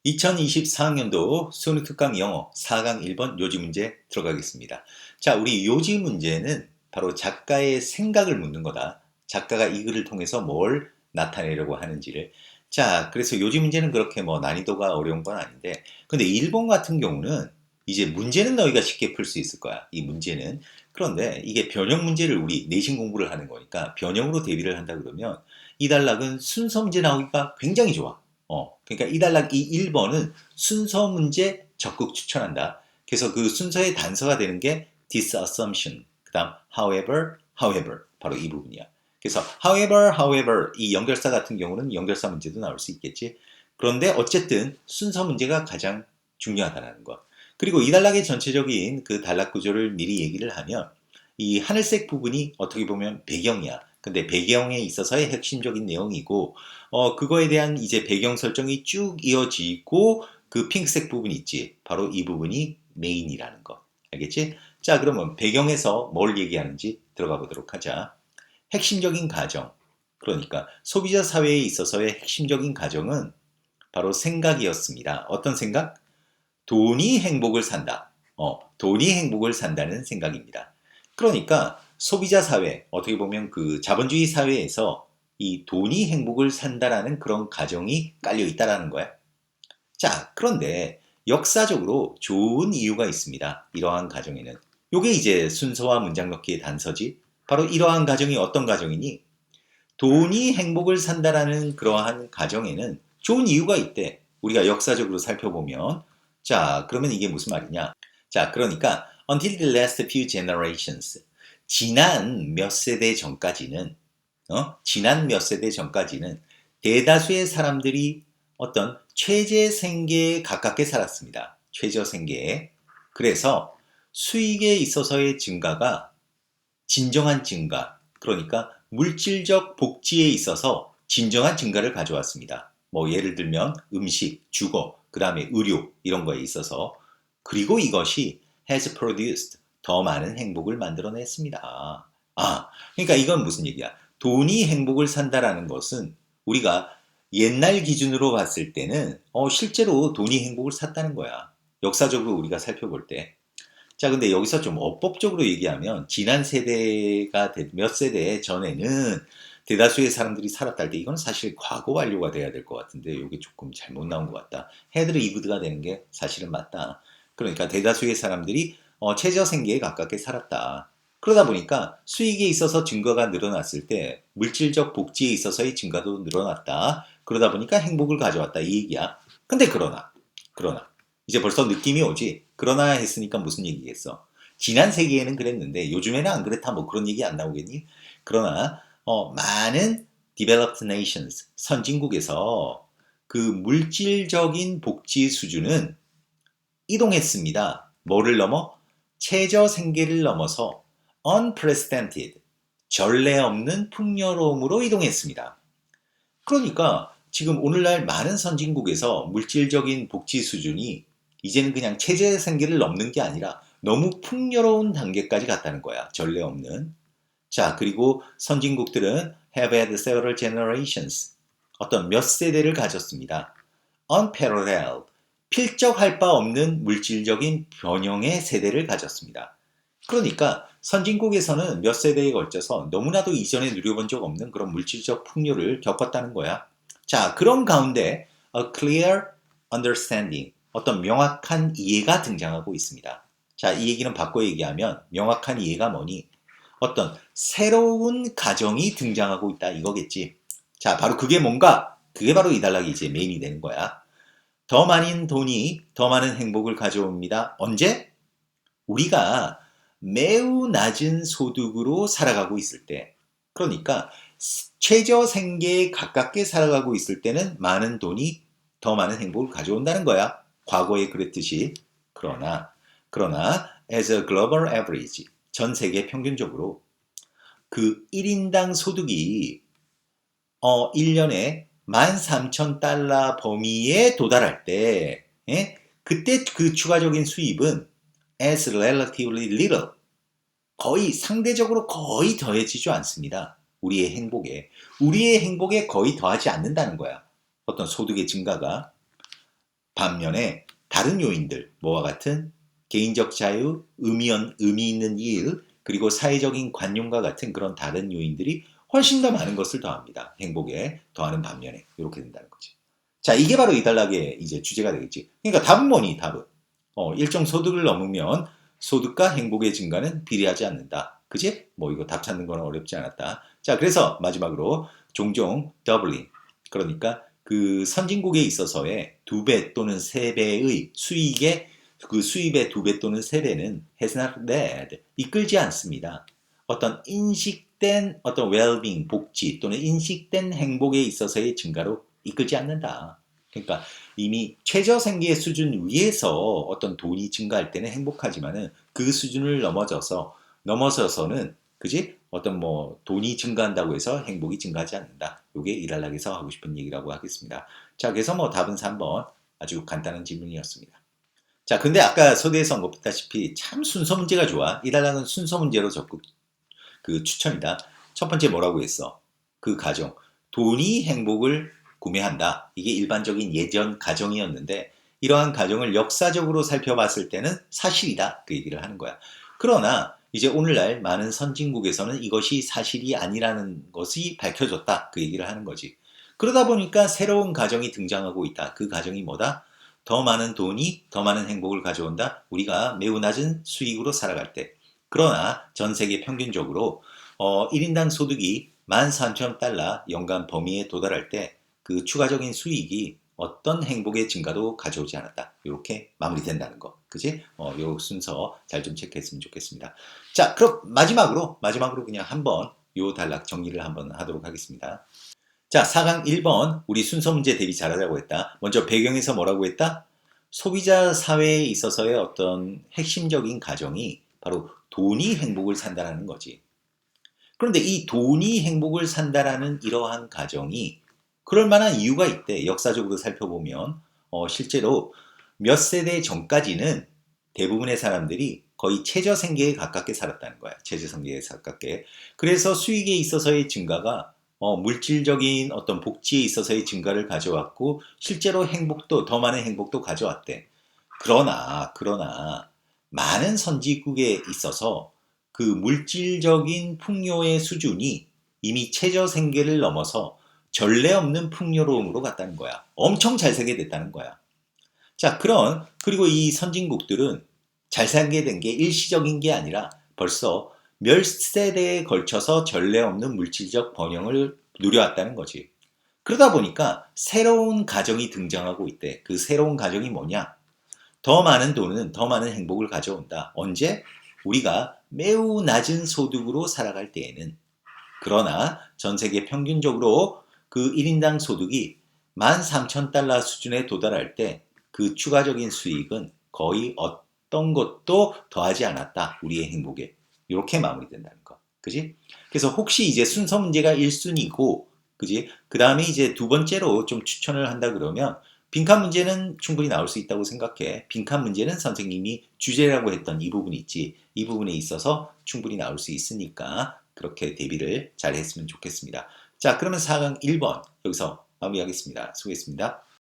2024학년도 수능 특강 영어 4강 1번 요지 문제 들어가겠습니다. 자, 우리 요지 문제는 바로 작가의 생각을 묻는 거다. 작가가 이 글을 통해서 뭘 나타내려고 하는지를. 자, 그래서 요지 문제는 그렇게 뭐 난이도가 어려운 건 아닌데, 근데 1번 같은 경우는 이제 문제는 너희가 쉽게 풀 수 있을 거야. 이 문제는. 그런데 이게 변형 문제를 우리 내신 공부를 하는 거니까 변형으로 대비를 한다 그러면 이 단락은 순서 문제 나오기가 굉장히 좋아. 그러니까 이 단락 이 1번은 순서 문제 적극 추천한다. 그래서 그 순서의 단서가 되는 게 this assumption, 그 다음 however, 바로 이 부분이야. 그래서 however 이 연결사 같은 경우는 연결사 문제도 나올 수 있겠지. 그런데 어쨌든 순서 문제가 가장 중요하다는 것. 그리고 이 단락의 전체적인 그 단락 구조를 미리 얘기를 하면 이 하늘색 부분이 어떻게 보면 배경이야. 근데 배경에 있어서의 핵심적인 내용이고 그거에 대한 이제 배경 설정이 쭉 이어지고 그 핑크색 부분 있지. 바로 이 부분이 메인이라는 거. 알겠지? 자, 그러면 배경에서 뭘 얘기하는지 들어가 보도록 하자. 핵심적인 가정. 그러니까 소비자 사회에 있어서의 핵심적인 가정은 바로 생각이었습니다. 어떤 생각? 돈이 행복을 산다. 돈이 행복을 산다는 생각입니다. 그러니까 소비자 사회, 어떻게 보면 그 자본주의 사회에서 이 돈이 행복을 산다라는 그런 가정이 깔려 있다라는 거야. 자, 그런데 역사적으로 좋은 이유가 있습니다. 이러한 가정에는. 요게 이제 순서와 문장 넣기의 단서지. 바로 이러한 가정이 어떤 가정이니? 돈이 행복을 산다라는 그러한 가정에는 좋은 이유가 있대. 우리가 역사적으로 살펴보면. 자, 그러면 이게 무슨 말이냐? 자, 그러니까 until the last few generations. 지난 몇 세대 전까지는 지난 몇 세대 전까지는 대다수의 사람들이 어떤 최저 생계에 가깝게 살았습니다. 최저 생계에. 그래서 수익에 있어서의 증가가 진정한 증가, 그러니까 물질적 복지에 있어서 진정한 증가를 가져왔습니다. 뭐 예를 들면 음식, 주거, 그 다음에 의료 이런 거에 있어서. 그리고 이것이 has produced 더 많은 행복을 만들어냈습니다. 그러니까 이건 무슨 얘기야? 돈이 행복을 산다라는 것은 우리가 옛날 기준으로 봤을 때는 실제로 돈이 행복을 샀다는 거야. 역사적으로 우리가 살펴볼 때. 자, 근데 여기서 좀 어법적으로 얘기하면 지난 세대가 몇 세대 전에는 대다수의 사람들이 살았다 할 때 이건 사실 과거 완료가 돼야 될 것 같은데 이게 조금 잘못 나온 것 같다. 헤드 이브드가 되는 게 사실은 맞다. 그러니까 대다수의 사람들이 최저 생계에 가깝게 살았다. 그러다 보니까 수익에 있어서 증가가 늘어났을 때 물질적 복지에 있어서의 증가도 늘어났다. 그러다 보니까 행복을 가져왔다 이 얘기야. 근데 그러나 이제 벌써 느낌이 오지. 그러나 했으니까 무슨 얘기겠어. 지난 세기에는 그랬는데 요즘에는 안 그렇다 뭐 그런 얘기 안 나오겠니? 그러나 많은 developed nations 선진국에서 그 물질적인 복지 수준은 이동했습니다. 뭐를 넘어? 최저 생계를 넘어서 unprecedented 전례 없는 풍요로움으로 이동했습니다. 그러니까 지금 오늘날 많은 선진국에서 물질적인 복지 수준이 이제는 그냥 최저 생계를 넘는 게 아니라 너무 풍요로운 단계까지 갔다는 거야. 전례 없는. 자, 그리고 선진국들은 have had several generations. 어떤 몇 세대를 가졌습니다. unparalleled. 필적할 바 없는 물질적인 변형의 세대를 가졌습니다. 그러니까 선진국에서는 몇 세대에 걸쳐서 너무나도 이전에 누려본 적 없는 그런 물질적 풍요를 겪었다는 거야. 자, 그런 가운데 a clear understanding, 어떤 명확한 이해가 등장하고 있습니다. 자, 이 얘기는 바꿔 얘기하면 명확한 이해가 뭐니? 어떤 새로운 가정이 등장하고 있다 이거겠지. 자, 바로 그게 뭔가? 그게 바로 이 단락이 이제 메인이 되는 거야. 더 많은 돈이 더 많은 행복을 가져옵니다. 언제? 우리가 매우 낮은 소득으로 살아가고 있을 때, 그러니까 최저 생계에 가깝게 살아가고 있을 때는 많은 돈이 더 많은 행복을 가져온다는 거야. 과거에 그랬듯이. 그러나 as a global average, 전 세계 평균적으로 그 1인당 소득이 1년에 13,000달러 범위에 도달할 때, 그때 그 추가적인 수입은 as relatively little, 거의 상대적으로 거의 더해지지 않습니다. 우리의 행복에 거의 더하지 않는다는 거야. 어떤 소득의 증가가. 반면에 다른 요인들, 뭐와 같은 개인적 자유, 의미 있는 일, 그리고 사회적인 관용과 같은 그런 다른 요인들이 훨씬 더 많은 것을 더합니다. 행복에 더하는 반면에 이렇게 된다는 거지. 자, 이게 바로 이 단락의 이제 주제가 되겠지. 그러니까 답은 뭐니? 답은 일정 소득을 넘으면 소득과 행복의 증가는 비례하지 않는다. 그지? 뭐 이거 답 찾는 건 어렵지 않았다. 자, 그래서 마지막으로 종종 doubling, 그러니까 그 선진국에 있어서의 2배 또는 3배의 수익의 그 수입의 2배 또는 3배는 has not led, 이끌지 않습니다. 어떤 인식된 어떤 well-being, 복지 또는 인식된 행복에 있어서의 증가로 이끌지 않는다. 그러니까 이미 최저생계 수준 위에서 어떤 돈이 증가할 때는 행복하지만은 그 수준을 넘어서서는 그지? 어떤 뭐 돈이 증가한다고 해서 행복이 증가하지 않는다. 이게 이랄락에서 하고 싶은 얘기라고 하겠습니다. 자, 그래서 뭐 답은 3번, 아주 간단한 질문이었습니다. 자, 근데 아까 서두에서 언급했다시피 참 순서 문제가 좋아. 이달락은 순서 문제로 적극 그 추천이다. 첫 번째 뭐라고 했어? 그 가정. 돈이 행복을 구매한다. 이게 일반적인 예전 가정이었는데 이러한 가정을 역사적으로 살펴봤을 때는 사실이다. 그 얘기를 하는 거야. 그러나 이제 오늘날 많은 선진국에서는 이것이 사실이 아니라는 것이 밝혀졌다. 그 얘기를 하는 거지. 그러다 보니까 새로운 가정이 등장하고 있다. 그 가정이 뭐다? 더 많은 돈이 더 많은 행복을 가져온다. 우리가 매우 낮은 수익으로 살아갈 때. 그러나 전 세계 평균적으로 1인당 소득이 13,000달러 연간 범위에 도달할 때 그 추가적인 수익이 어떤 행복의 증가도 가져오지 않았다. 이렇게 마무리된다는 거. 그지? 요 순서 잘 좀 체크했으면 좋겠습니다. 자, 그럼 마지막으로 그냥 한번 요 단락 정리를 한번 하도록 하겠습니다. 자, 4강 1번. 우리 순서 문제 대비 잘하자고 했다. 먼저 배경에서 뭐라고 했다? 소비자 사회에 있어서의 어떤 핵심적인 가정이 바로 돈이 행복을 산다라는 거지. 그런데 이 돈이 행복을 산다라는 이러한 가정이 그럴 만한 이유가 있대. 역사적으로 살펴보면 실제로 몇 세대 전까지는 대부분의 사람들이 거의 최저생계에 가깝게 살았다는 거야. 최저생계에 가깝게. 그래서 수익에 있어서의 증가가 물질적인 어떤 복지에 있어서의 증가를 가져왔고 실제로 행복도 더 많은 행복도 가져왔대. 그러나 많은 선진국에 있어서 그 물질적인 풍요의 수준이 이미 최저생계를 넘어서 전례 없는 풍요로움으로 갔다는 거야. 엄청 잘 살게 됐다는 거야. 자, 그리고 이 선진국들은 잘 살게 된 게 일시적인 게 아니라 벌써 몇 세대에 걸쳐서 전례 없는 물질적 번영을 누려왔다는 거지. 그러다 보니까 새로운 가정이 등장하고 있대. 그 새로운 가정이 뭐냐? 더 많은 돈은 더 많은 행복을 가져온다. 언제? 우리가 매우 낮은 소득으로 살아갈 때에는. 그러나 전 세계 평균적으로 그 1인당 소득이 13,000달러 수준에 도달할 때 그 추가적인 수익은 거의 어떤 것도 더하지 않았다. 우리의 행복에. 이렇게 마무리된다는 거. 그지? 그래서 혹시 이제 순서 문제가 1순위고, 그지? 그 다음에 이제 두 번째로 좀 추천을 한다 그러면 빈칸 문제는 충분히 나올 수 있다고 생각해. 빈칸 문제는 선생님이 주제라고 했던 이 부분이 있지. 이 부분에 있어서 충분히 나올 수 있으니까 그렇게 대비를 잘 했으면 좋겠습니다. 자, 그러면 4강 1번 여기서 마무리하겠습니다. 수고했습니다.